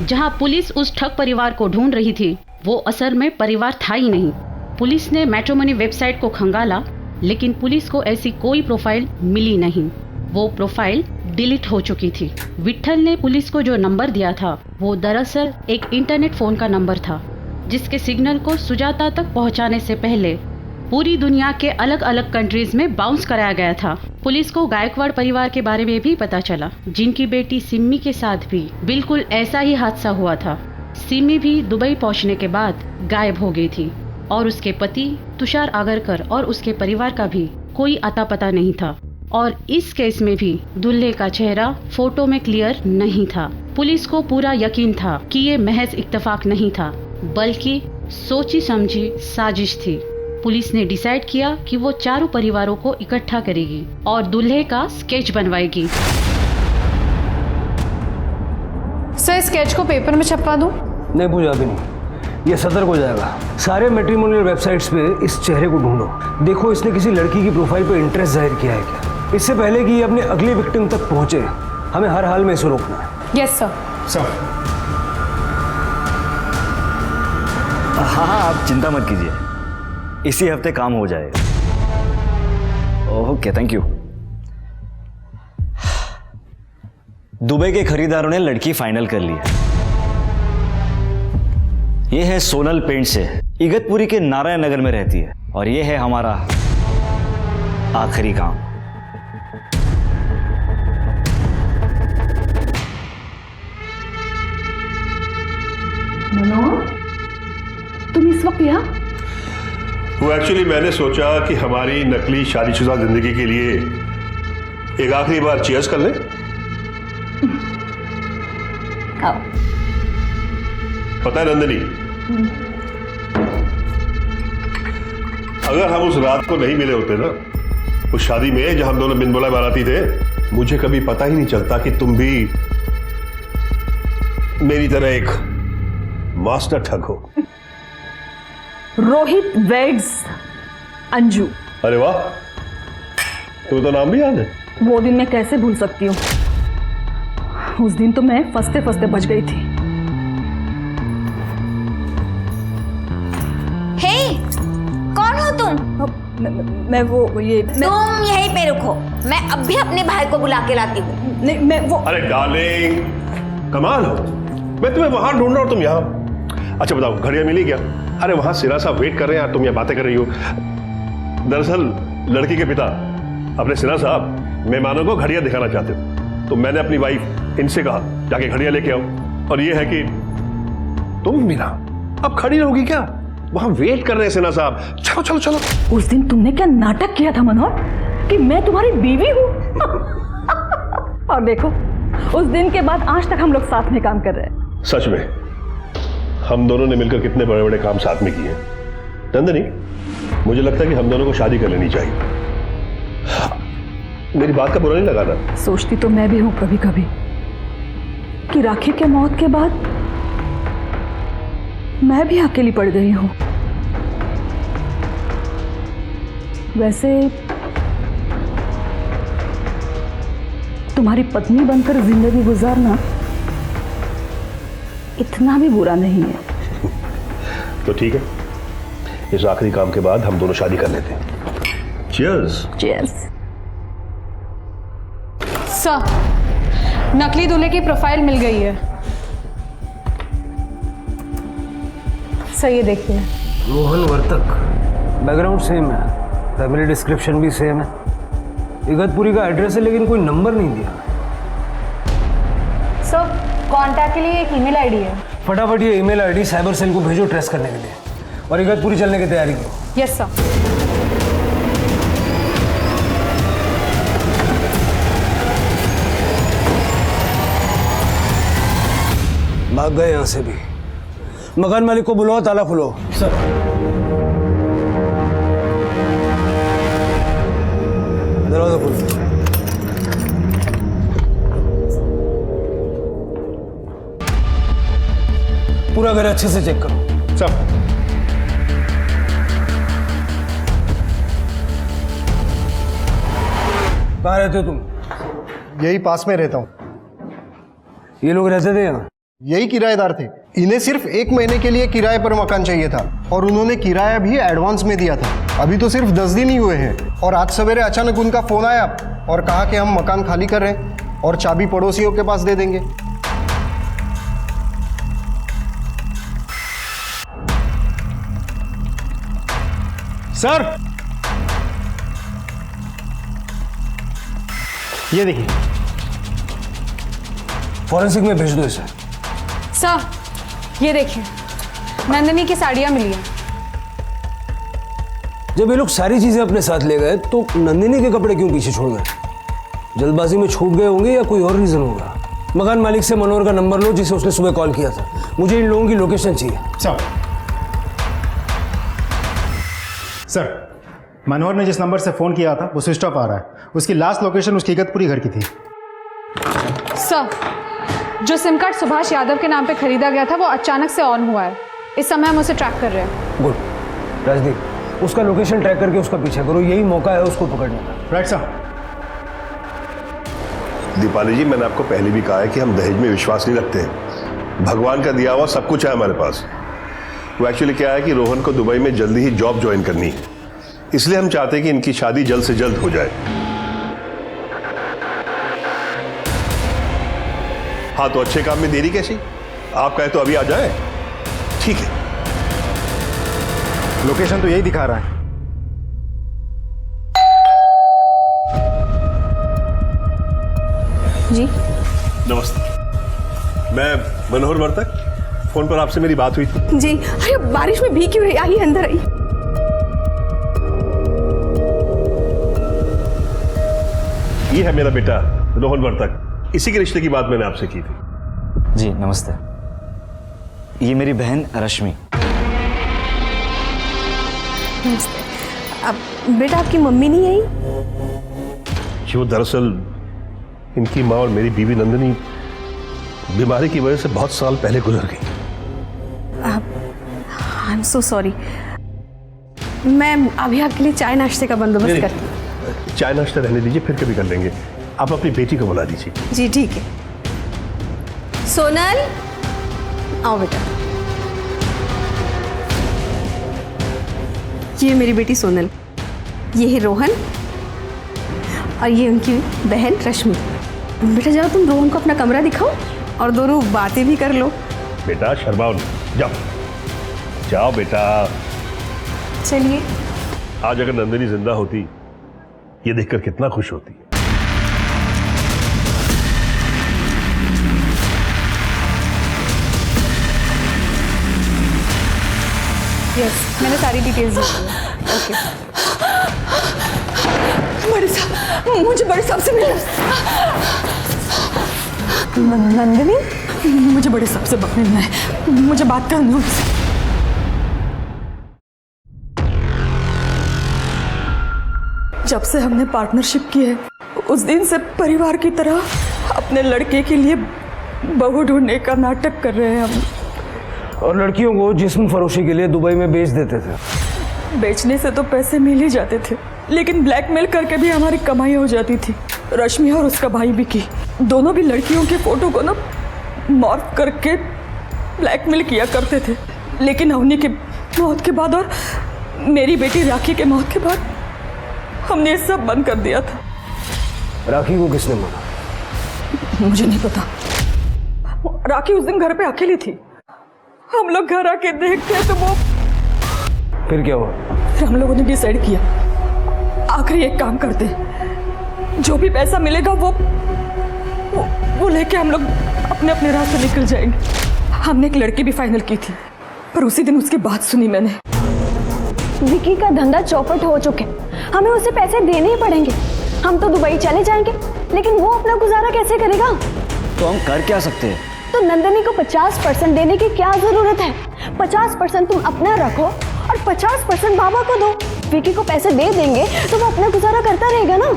जहां पुलिस उस ठग परिवार को ढूंढ रही थी, वो असल में परिवार था ही नहीं। पुलिस ने मैट्रिमोनी वेबसाइट को खंगाला, लेकिन पुलिस को ऐसी कोई प्रोफाइल मिली नहीं। वो प्रोफाइल डिलीट हो चुकी थी। विट्ठल ने पुलिस को जो नंबर दिया था वो दरअसल एक इंटरनेट फोन का नंबर था, जिसके सिग्नल को सुजाता तक पहुंचाने से पहले पूरी दुनिया के अलग अलग कंट्रीज में बाउंस कराया गया था। पुलिस को गायकवाड़ परिवार के बारे में भी पता चला, जिनकी बेटी सिम्मी के साथ भी बिल्कुल ऐसा ही हादसा हुआ था। सिम्मी भी दुबई पहुंचने के बाद गायब हो गई थी और उसके पति तुषार आगरकर और उसके परिवार का भी कोई अता पता नहीं था। और इस केस में भी दूल्हे का चेहरा फोटो में क्लियर नहीं था। पुलिस को पूरा यकीन था कि ये महज इत्तेफाक नहीं था, बल्कि सोची समझी साजिश थी। पुलिस ने डिसाइड किया कि वो चारों परिवारों को इकट्ठा करेगी और दूल्हे का स्केच बनवाएगी। सर, स्केच को पेपर में छपवा दूं? नहीं पूजा, अभी नहीं, ये सतर्क हो जाएगा। सारे मैट्रिमोनियल वेबसाइट्स पे इस चेहरे को ढूंढो, देखो इसने किसी लड़की की प्रोफाइल पे इंटरेस्ट जाहिर किया है क्या। इससे पहले कि ये अपने अगले विक्टिम तक पहुंचे, हमें हर हाल में इसे रोकना है। Yes sir. सर हाँ, आप चिंता मत कीजिए, इसी हफ्ते काम हो जाएगा। Okay, thank you. दुबई के खरीदारों ने लड़की फाइनल कर ली है। ये है सोनल पेंट से, इगतपुरी के नारायण नगर में रहती है और ये है हमारा आखिरी काम। मनोहर, तुम इस वक्त यहाँ? वो एक्चुअली मैंने सोचा कि हमारी नकली शादीशुदा जिंदगी के लिए एक आखिरी बार चीयर्स कर लें। पता है नंदिनी, अगर हम उस रात को नहीं मिले होते ना, उस शादी में जहां हम दोनों बिन बुलाए बाराती थे, मुझे कभी पता ही नहीं चलता कि तुम भी मेरी तरह एक मास्टर ठग हो। रोहित वेड्स अंजू। अरे वाह, तुम्हें तो नाम भी याद है। वो दिन मैं कैसे भूल सकती हूँ। उस दिन तो मैं फंसते फंसते बच गई थी। हे, कौन हो तुम? मैं वो ये तुम यहीं पे रुको, मैं अब भी अपने भाई को बुला के लाती हूँ। नहीं, मैं वो। अरे डार्लिंग, कमाल हो, मैं तुम्हें वहां ढूंढ रहा हूं, तुम यहाँ। अच्छा बताओ, घड़ियां मिली क्या? अरे वहां सिरा साहब वेट कर रहे हैं यार, तुम यहाँ बातें कर रही हो। दरअसल लड़की के पिता अपने सिरा साहब मेहमानों को घड़ियां दिखाना चाहते थे, तो मैंने अपनी वाइफ इनसे कहा जाके घड़ियां लेके आओ। और ये है कि तुम बिना अब खड़ी रहोगी क्या? वहां वेट कर रहे हैं सिन्हा साहब, चलो चलो चलो। उस दिन तुमने क्या नाटक किया था मनोहर कि मैं तुम्हारी बीवी हूँ। और देखो, उस दिन के बाद आज तक हम लोग साथ में काम कर रहे हैं। सच में हम दोनों ने मिलकर कितने बड़े बड़े काम साथ में किए। नंदिनी, मुझे लगता है कि हम दोनों को शादी कर लेनी चाहिए। मेरी बात का बुरा नहीं लगा ना? सोचती तो मैं भी हूँ कभी कभी कि राखी के मौत के बाद मैं भी अकेली पड़ गई हूँ। वैसे तुम्हारी पत्नी बनकर जिंदगी गुजारना इतना भी बुरा नहीं है। तो ठीक है, इस आखिरी काम के बाद हम दोनों शादी कर लेते हैं। चीयर्स। चीयर्स। सर, नकली दूल्हे की प्रोफाइल मिल गई है। सर ये देखिए। रोहन वर्तक, बैकग्राउंड सेम है, फैमिली डिस्क्रिप्शन भी सेम है, इगतपुरी का एड्रेस है लेकिन कोई नंबर नहीं दिया। सर कांटेक्ट के लिए एक ईमेल आईडी है। फटाफट ये ईमेल आईडी साइबर सेल को भेजो ट्रेस करने के लिए, और इगतपुरी चलने की तैयारी करो। Yes sir. भाग गए यहां से भी। मकान मालिक को बुलाओ, ताला खुलो। सर। दरवाजा खोलो। पूरा घर अच्छे से चेक करो। सब। कहाँ रहते हो तुम? यही पास में रहता हूँ। ये लोग रहते थे यहाँ? यही किराएदार थे। इन्हें सिर्फ 1 महीने के लिए किराए पर मकान चाहिए था और उन्होंने किराया भी एडवांस में दिया था। अभी तो सिर्फ 10 दिन ही हुए हैं और आज सवेरे अचानक उनका फोन आया और कहा कि हम मकान खाली कर रहे हैं और चाबी पड़ोसियों के पास दे देंगे। सर, ये देखिए। फॉरेंसिक में भेज दो इसे। सर ये देखिए, नंदिनी की साड़ियाँ मिली हैं। जब ये लोग सारी चीजें अपने साथ ले गए तो नंदिनी के कपड़े क्यों पीछे छोड़ गए? जल्दबाजी में छूट गए होंगे या कोई और रीजन होगा। मकान मालिक से मनोहर का नंबर लो जिसे उसने सुबह कॉल किया था। मुझे इन लोगों की लोकेशन चाहिए। सर, मनोहर ने जिस नंबर से फोन किया था वो स्विच ऑफ आ रहा है। उसकी लास्ट लोकेशन उसकी इगतपुरी घर की थी। सर, जो सिम कार्ड सुभाष यादव के नाम पे खरीदा गया था वो अचानक से ऑन हुआ है। इस समय हम उसे ट्रैक कर रहे हैं। गुड। राजदीप, उसका लोकेशन ट्रैक करके उसका पीछा करो, यही मौका है उसको पकड़ने का। राइट साहब। दीपाली जी, मैंने आपको पहले भी कहा है कि हम दहेज में विश्वास नहीं रखते। भगवान का दिया हुआ सब कुछ है हमारे पास। वो एक्चुअली क्या है कि रोहन को दुबई में जल्दी ही जॉब ज्वाइन करनी है, इसलिए हम चाहते हैं कि इनकी शादी जल्द से जल्द हो जाए। हाँ, तो अच्छे काम में देरी कैसी? आप कहे तो अभी आ जाए। ठीक है। लोकेशन तो यही दिखा रहा है। जी नमस्ते, मैं मनोहर वर्तक। फोन पर आपसे मेरी बात हुई थी। जी, अरे बारिश में भीगी हुई, आइए अंदर आइए। ये है मेरा बेटा रोहन वर्तक। इसी के रिश्ते की बात मैंने आपसे की थी। जी नमस्ते। ये मेरी बहन रश्मि। नमस्ते। अब बेटा आपकी मम्मी नहीं आई? जो दरअसल इनकी माँ और मेरी बीवी नंदिनी बीमारी की वजह से बहुत साल पहले गुजर गई। I am so sorry. मैं अभी आपके लिए चाय नाश्ते का बंदोबस्त करती हूँ। चाय नाश्ता रहने दीजिए, फिर कभी कर लेंगे। आप अपनी बेटी को बुला दीजिए। जी ठीक है। सोनल, आओ बेटा। ये मेरी बेटी सोनल, ये है रोहन और ये उनकी बहन रश्मि। बेटा जाओ, तुम रोहन को अपना कमरा दिखाओ और दोनों बातें भी कर लो। बेटा शर्माओ नहीं, जाओ जाओ बेटा। चलिए। आज अगर नंदिनी जिंदा होती, ये देखकर कितना खुश होती। यस, मैंने सारी डिटेल्स दी है। ओके। बड़े साहब, मुझे बड़े साहब से मिलना। नंदिनी, मुझे बड़े साहब से मिलना है, मुझे बात करनी है उनसे। जब से हमने पार्टनरशिप की है उस दिन से परिवार की तरह अपने लड़के के लिए बहू ढूंढने का नाटक कर रहे हैं हम। और लड़कियों को जिस्म फरोशी के लिए दुबई में बेच देते थे। बेचने से तो पैसे मिल ही जाते थे, लेकिन ब्लैकमेल करके भी हमारी कमाई हो जाती थी। रश्मि और उसका भाई विकी दोनों भी लड़कियों के फोटो को ना मॉर्फ करके ब्लैकमेल किया करते थे। लेकिन अवनी की मौत के बाद और मेरी बेटी राखी के मौत के बाद हमने ये सब बंद कर दिया था। राखी को किसने मारा? मुझे नहीं पता। राखी उस दिन घर पे अकेली थी। हम लोग घर आके देखते तो वो। फिर क्या हुआ? फिर हम लोगों ने डिसाइड किया आखिरी एक काम करते, जो भी पैसा मिलेगा वो लेके हम लोग अपने अपने रास्ते निकल जाएंगे। हमने एक लड़की भी फाइनल की थी, पर उसी दिन उसकी बात सुनी मैंने। विकी का धंधा चौपट हो चुके, हमें उसे पैसे देने ही पड़ेंगे। हम तो दुबई चले जाएंगे, लेकिन वो अपना गुजारा कैसे करेगा? तो हम कर क्या सकते हैं? तो नंदनी को 50% देने की क्या जरूरत है? 50% तुम अपना रखो और 50% बाबा को दो। विकी को पैसे दे देंगे तो वो अपना गुजारा करता रहेगा ना।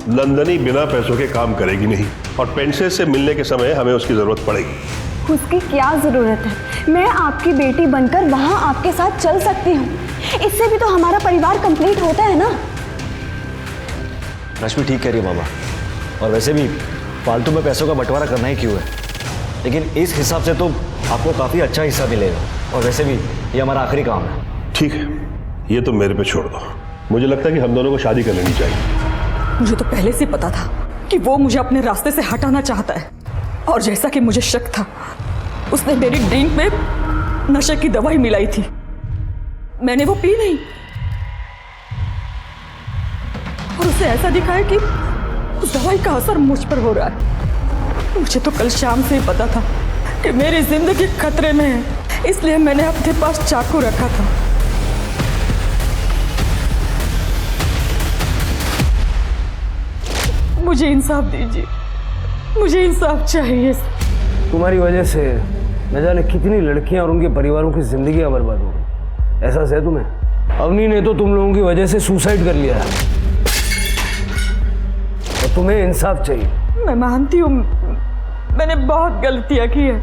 नंदनी बिना पैसों के काम करेगी नहीं, और पेंशन से मिलने के समय हमें उसकी जरूरत पड़ेगी। उसकी क्या जरूरत है? मैं आपकी बेटी बनकर वहां आपके साथ चल सकती हूँ। इससे भी तो हमारा परिवार कंप्लीट होता है ना। रश्मि ठीक कह रही है बाबा, और वैसे भी फालतू में पैसों का बंटवारा करना ही क्यों है? लेकिन इस हिसाब से तो आपको काफ़ी अच्छा हिस्सा मिलेगा, और वैसे भी ये हमारा आखिरी काम है। ठीक है, ये तो मेरे पे छोड़ दो। मुझे लगता है कि हम दोनों को शादी कर लेनी चाहिए। मुझे तो पहले से पता था कि वो मुझे अपने रास्ते से हटाना चाहता है, और जैसा कि मुझे शक था, उसने मेरी ड्रिंक में नशे की दवाई मिलाई थी। मैंने वो पी नहीं, और उसे ऐसा दिखा है कि उस दवाई का असर मुझ पर हो रहा है। मुझे तो कल शाम से ही पता था कि मेरी जिंदगी खतरे में है, इसलिए मैंने अपने पास चाकू रखा था। मुझे इंसाफ दीजिए, मुझे इंसाफ चाहिए। तुम्हारी वजह से न जाने कितनी लड़कियां और उनके परिवारों की जिंदगियां बर्बाद हो गई। एहसास है तुम्हें? अवनी ने तो तुम लोगों की वजह से सुसाइड कर लिया है, और तुम्हें इंसाफ चाहिए। मैं मानती हूँ मैंने बहुत गलतियां की है,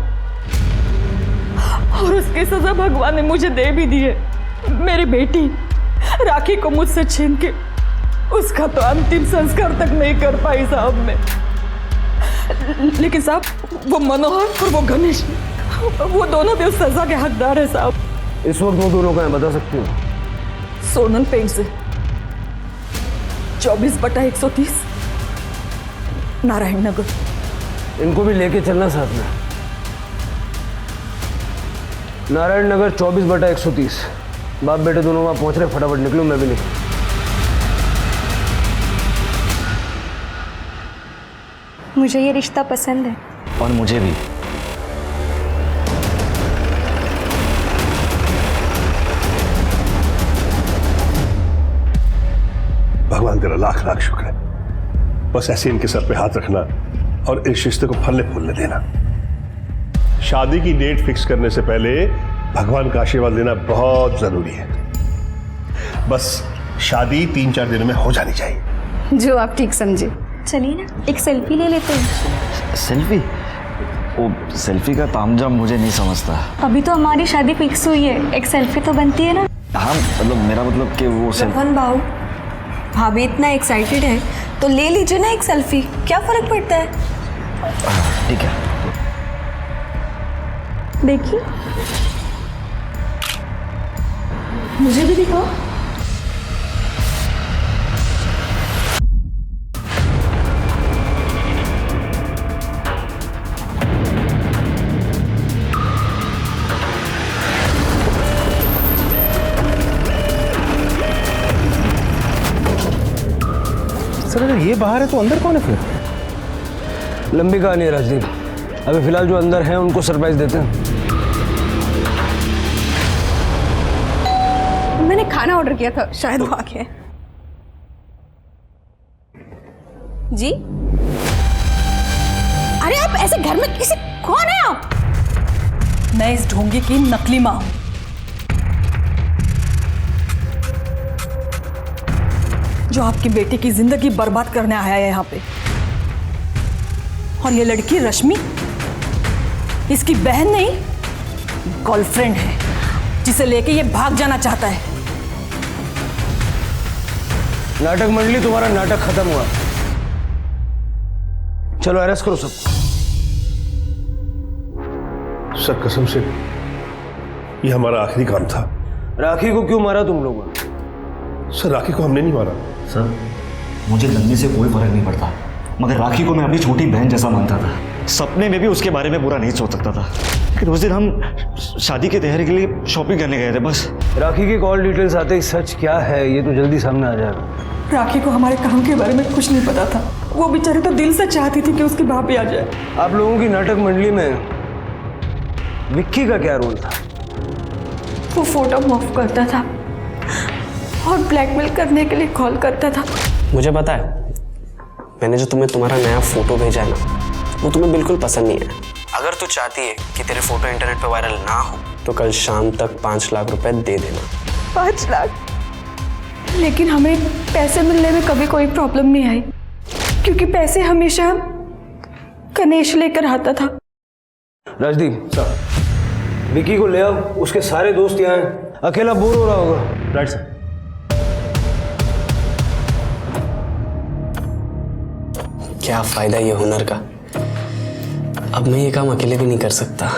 और उसकी सजा भगवान ने मुझे दे भी दी है। मेरी बेटी राखी को मुझसे छीन के उसका तो अंतिम संस्कार तक नहीं कर पाई साहब मैं। लेकिन साहब, वो मनोहर और वो गणेश, वो दोनों भी उस सजा के हकदार है साहब। इस वक्त वो दोनों का है, बता सकती हूँ? सोनल पेंट से 24/130 नारायण नगर। इनको भी लेके चलना साथ में। नारायण नगर 24/130। बाप बेटे दोनों वहां पहुंच रहे, फटाफट निकलो। मैं भी नहीं। मुझे ये रिश्ता पसंद है। और मुझे भी। भगवान तेरा लाख लाख शुक्र है। बस ऐसे इनके सर पे हाथ रखना और इस रिश्ते को फलने फूलने देना। शादी की डेट फिक्स करने से पहले भगवान का आशीर्वाद लेना बहुत जरूरी है। बस शादी 3-4 दिनों में हो जानी चाहिए। जो आप ठीक समझे। चलिए ना, एक सेल्फी ले लेते हैं। सेल्फी? वो सेल्फी का तामझाम मुझे नहीं समझता। अभी तो हमारी शादी फिक्स हुई है, एक सेल्फी तो बनती है ना। हाँ, मतलब मेरा मतलब कि वो रोहन बाबू, भाभी इतना एक्साइटेड है तो ले लीजिए ना एक सेल्फी, क्या फर्क पड़ता है? ठीक है। देखिए, मुझे भी दिखाओ। सर अगर ये बाहर है तो अंदर कौन है फिर? लंबी कहानी है राजदीप। अभी फिलहाल जो अंदर हैं उनको सरप्राइज देते हैं। मैंने खाना ऑर्डर किया था, शायद वो आ गया। जी? अरे आप ऐसे घर में किसी, कौन है आप? मैं इस ढोंगी की नकली मां हूं। जो आपकी बेटी की जिंदगी बर्बाद करने आया है यहाँ पे। और ये लड़की रश्मि इसकी बहन नहीं, गर्लफ्रेंड है जिसे लेके ये भाग जाना चाहता है। नाटक मंडली, तुम्हारा नाटक खत्म हुआ। चलो अरेस्ट करो सब। सर कसम से ये हमारा आखिरी काम था। राखी को क्यों मारा तुम लोगों ने? सर राखी को हमने नहीं मारा। सर मुझे लगने से कोई फर्क नहीं पड़ता, मगर राखी को मैं अपनी छोटी बहन जैसा मानता था। सपने में भी उसके बारे में बुरा नहीं सोच सकता था। लेकिन उस दिन हम शादी की तैयारी के लिए शॉपिंग करने गए थे बस। राखी की कॉल डिटेल्स आते ही सच क्या है ये तो जल्दी सामने आ जाएगा। राखी को हमारे काम के बारे में कुछ नहीं पता था। वो बेचारी तो दिल से चाहती थी कि उसकी भाभी आ जाए। आप लोगों की नाटक मंडली में विक्की का क्या रोल था? वो फोटो मूव करता था और ब्लैकमेल करने के लिए कॉल करता था। मुझे पता है, मैंने जो तुम्हारा नया फोटो भेजा है ना, वो तुम्हें बिल्कुल पसंद नहीं है। अगर तू चाहती है कि तेरे फोटो इंटरनेट पे वायरल ना हो तो कल शाम तक 5 लाख रुपए दे देना। 5 लाख? लेकिन हमें पैसे मिलने में कभी कोई प्रॉब्लम नहीं आई, क्योंकि पैसे हमेशा गणेश लेकर आता था। राजदीप सर, विकी को ले आओ, उसके सारे दोस्त यहाँ हैं, अकेला बोर हो रहा होगा। Right sir. क्या फायदा ये हुनर का, अब मैं ये काम अकेले भी नहीं कर सकता।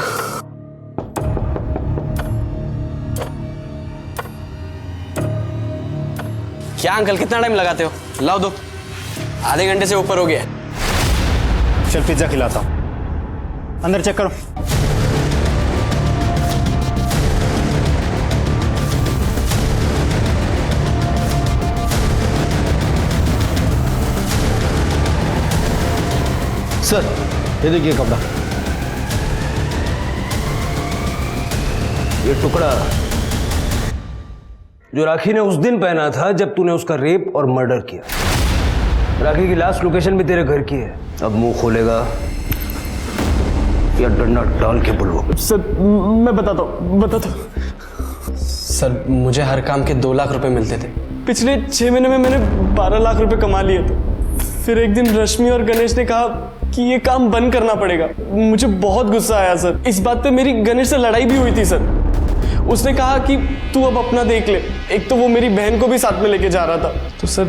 क्या अंकल कितना टाइम लगाते हो? लाओ दो, आधे घंटे से ऊपर हो गया। चल पिज्जा खिलाता हूँ, अंदर चेक करो। सर ये देखिए कपड़ा, ये टुकड़ा जो राखी ने उस दिन पहना था जब तूने उसका रेप और मर्डर किया। राखी की लास्ट लोकेशन भी तेरे घर की है। अब मुंह खोलेगा या डंडा डाल के बुलवा। सर मैं बताता हूँ। सर मुझे हर काम के 2 लाख रुपए मिलते थे। पिछले 6 महीने में मैंने 12 लाख रुपए कमा लिए थे। फिर एक दिन रश्मि और गणेश ने कहा कि ये काम बंद करना पड़ेगा। मुझे बहुत गुस्सा आया सर। इस बात पे मेरी गणेश से लड़ाई भी हुई थी सर। उसने कहा कि तू अब अपना देख ले। एक तो वो मेरी बहन को भी साथ में लेके जा रहा था। तो सर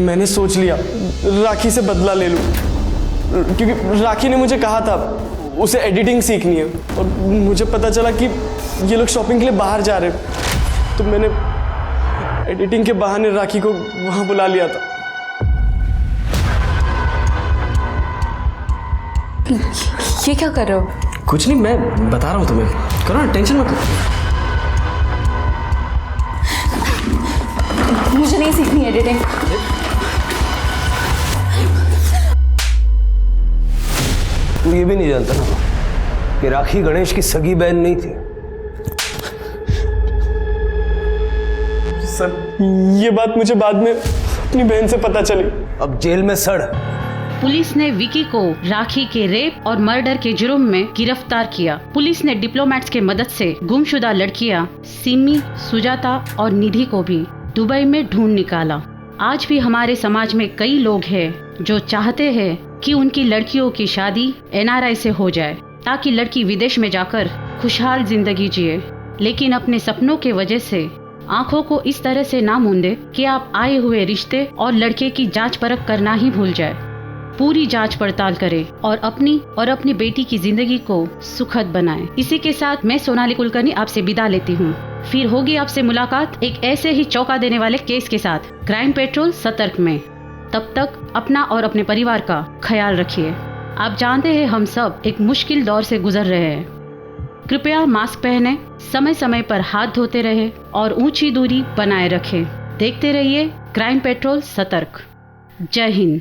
मैंने सोच लिया राखी से बदला ले लूं, क्योंकि राखी ने मुझे कहा था उसे एडिटिंग सीखनी है और मुझे पता चला कि ये लोग शॉपिंग के लिए बाहर जा रहे हैं। तो मैंने एडिटिंग के बहाने राखी को वहां बुला लिया था। ये क्या कर रहे हो? कुछ नहीं, मैं बता रहा हूँ तुम्हें। करो ना, टेंशन मत लो। मुझे नहीं सीखनी एडिटिंग। तू ये भी नहीं जानता ना कि राखी गणेश की सगी बहन नहीं थी। सर ये बात मुझे बाद में अपनी बहन से पता चली। अब जेल में सड़। पुलिस ने विकी को राखी के रेप और मर्डर के जुर्म में गिरफ्तार किया। पुलिस ने डिप्लोमेट्स के मदद से गुमशुदा लड़कियां सिमी, सुजाता और निधि को भी दुबई में ढूंढ निकाला। आज भी हमारे समाज में कई लोग हैं जो चाहते हैं कि उनकी लड़कियों की शादी NRI से हो जाए ताकि लड़की विदेश में जाकर खुशहाल जिंदगी जिए, लेकिन अपने सपनों के वजह से आंखों को इस तरह से ना मूंदे कि आप आए हुए रिश्ते और लड़के की जांच परख करना ही भूल जाए। पूरी जांच पड़ताल करें और अपनी बेटी की जिंदगी को सुखद बनाएं। इसी के साथ मैं सोनाली कुलकर्णी आपसे विदा लेती हूँ। फिर होगी आपसे मुलाकात एक ऐसे ही चौंका देने वाले केस के साथ क्राइम पेट्रोल सतर्क में। तब तक अपना और अपने परिवार का ख्याल रखिए। आप जानते हैं हम सब एक मुश्किल दौर से गुजर रहे हैं। कृपया मास्क पहने, समय समय पर हाथ धोते रहे और ऊंची दूरी बनाए रखें। देखते रहिए क्राइम पेट्रोल सतर्क। जय हिंद।